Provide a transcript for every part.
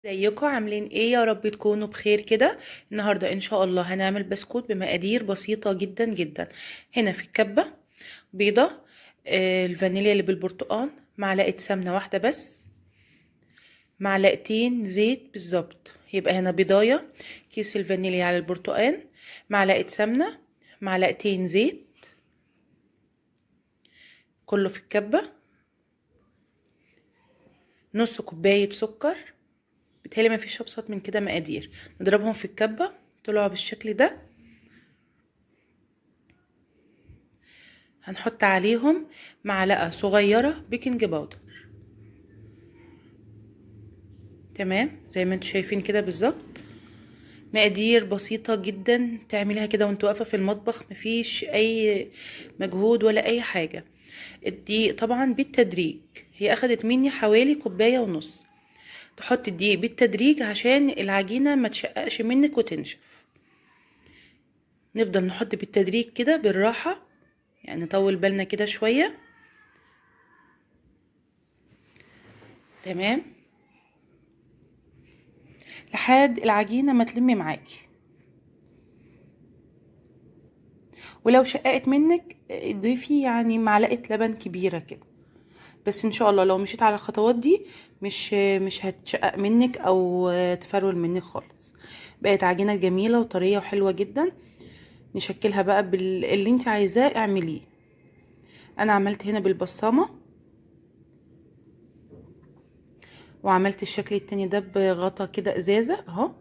ازيكم عاملين ايه؟ يا رب تكونوا بخير كده. النهارده ان شاء الله هنعمل بسكوت بمقادير بسيطه جدا جدا. هنا في الكبه بيضه، الفانيليا اللي بالبرتقال، معلقه سمنه واحده بس، معلقتين زيت بالظبط. يبقى هنا بيضايه، كيس الفانيليا على البرتقال، معلقه سمنه، معلقتين زيت، كله في الكبه، نص كوبايه سكر. بتهيألي ما فيش ابسط من كده مقادير. نضربهم في الكبه طلعوا بالشكل ده. هنحط عليهم معلقة صغيرة بيكنج باودر، تمام زي ما انتوا شايفين كده بالظبط. مقادير بسيطة جدا، تعمليها كده وانت واقفة في المطبخ، مفيش اي مجهود ولا اي حاجة. الدقيق طبعا بالتدريج، هي اخدت مني حوالي كوباية ونص. تحط الدقيق بالتدريج عشان العجينة ما تشققش منك وتنشف. نفضل نحط بالتدريج كده بالراحة، يعني نطول بالنا كده شوية. تمام، لحد العجينة ما تلمي معاكي. ولو شققت منك ضيفي يعني معلقة لبن كبيرة كده. بس ان شاء الله لو مشيت على الخطوات دي مش هتشقق منك او تفرول منك خالص. بقت عجينة جميلة وطرية وحلوة جدا. نشكلها بقى باللي انت عايزاه اعمليه. انا عملت هنا بالبسطامة، وعملت الشكل التاني ده بغطا كده ازازة اهو.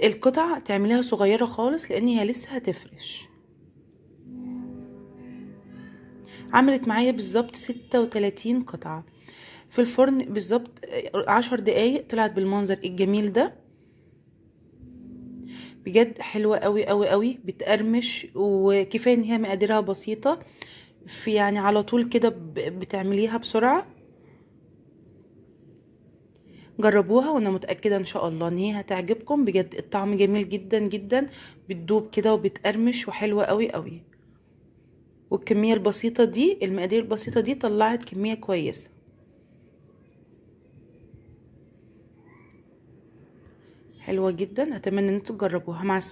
القطع تعمليها صغيرة خالص لان هي لسه هتفرش. عملت معايا بالظبط 36 قطعة في الفرن بالظبط. 10 دقايق طلعت بالمنظر الجميل ده. بجد حلوة قوي قوي قوي، بتقرمش، وكفاية ان هي مقاديرها بسيطة. في يعني على طول كده بتعمليها بسرعة. جربوها وانا متأكدة ان شاء الله ان هي هتعجبكم. بجد الطعم جميل جدا جدا، بتدوب كده وبتقرمش وحلوة قوي قوي. والكمية البسيطة دي، المقادير البسيطة دي طلعت كمية كويسة. حلوة جدا، اتمنى ان انتوا تجربوها. مع السلامة.